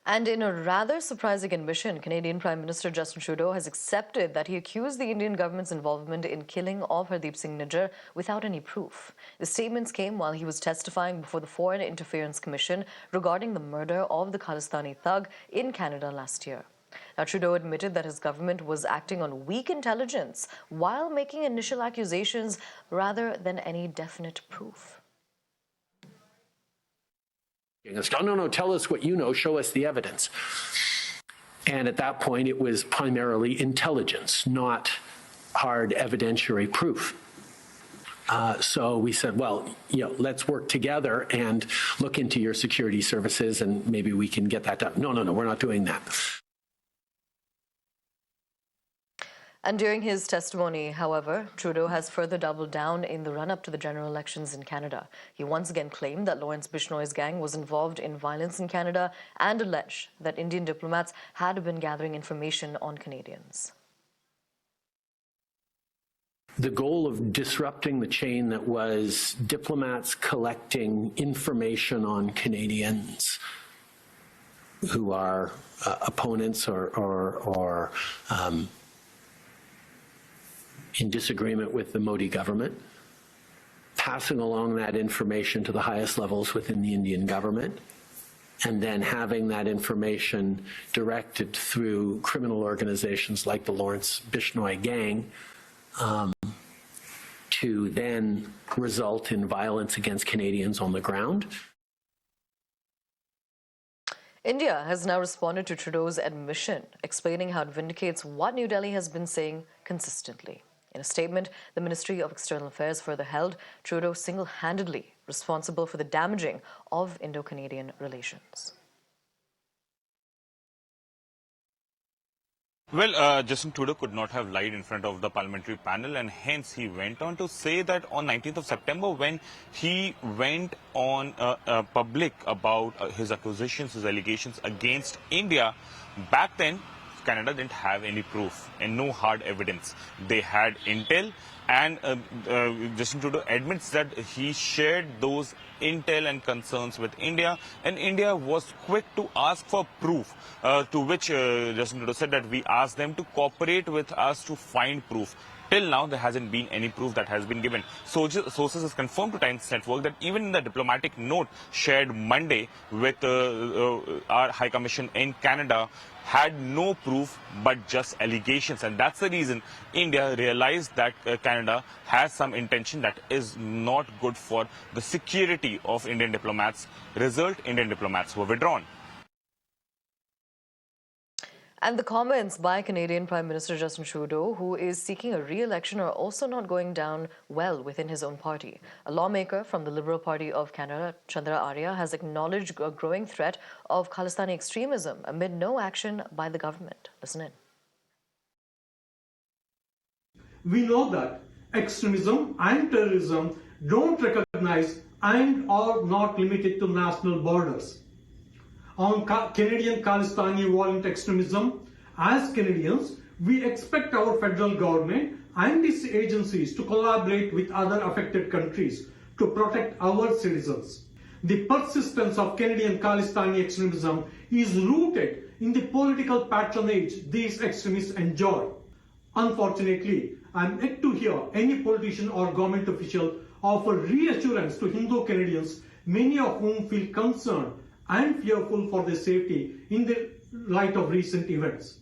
And in a rather surprising admission, Canadian Prime Minister Justin Trudeau has accepted that he accused the Indian government's involvement in killing of Hardeep Singh Nijjar without any proof. The statements came while he was testifying before the Foreign Interference Commission regarding the murder of the Khalistani thug in Canada last year. Now, Trudeau admitted that his government was acting on weak intelligence while making initial accusations rather than any definite proof. No, tell us what you know, show us the evidence. And at that point, it was primarily intelligence, not hard evidentiary proof. So we said, well, let's work together and look into your security services and maybe we can get that done. No, we're not doing that. And during his testimony, however, Trudeau has further doubled down in the run-up to the general elections in Canada. He once again claimed that Lawrence Bishnoi's gang was involved in violence in Canada and alleged that Indian diplomats had been gathering information on Canadians. The goal of disrupting the chain that was diplomats collecting information on Canadians who are opponents or in disagreement with the Modi government, passing along that information to the highest levels within the Indian government, and then having that information directed through criminal organizations like the Lawrence Bishnoi gang to then result in violence against Canadians on the ground. India has now responded to Trudeau's admission, explaining how it vindicates what New Delhi has been saying consistently. In a statement, the Ministry of External Affairs further held Trudeau single-handedly responsible for the damaging of Indo-Canadian relations. Well, Justin Trudeau could not have lied in front of the parliamentary panel, and hence he went on to say that on 19th of September, when he went on public about his accusations, his allegations against India, back then Canada didn't have any proof and no hard evidence. They had intel, and Justin Trudeau admits that he shared those intel and concerns with India, and India was quick to ask for proof, to which Justin Trudeau said that we asked them to cooperate with us to find proof. Till now, there hasn't been any proof that has been given. Sources has confirmed to Times Network that even in the diplomatic note shared Monday with our High Commission in Canada, had no proof but just allegations, and that's the reason India realized that Canada has some intention that is not good for the security of Indian diplomats. Result, Indian diplomats were withdrawn. And the comments by Canadian Prime Minister Justin Trudeau, who is seeking a re-election, are also not going down well within his own party. A lawmaker from the Liberal Party of Canada, Chandra Arya, has acknowledged a growing threat of Khalistani extremism amid no action by the government. Listen in. We know that extremism and terrorism don't recognize and are not limited to national borders. On Canadian Khalistani violent extremism, as Canadians, we expect our federal government and its agencies to collaborate with other affected countries to protect our citizens. The persistence of Canadian Khalistani extremism is rooted in the political patronage these extremists enjoy. Unfortunately, I am yet to hear any politician or government official offer reassurance to Hindu Canadians, many of whom feel concerned and fearful for their safety in the light of recent events.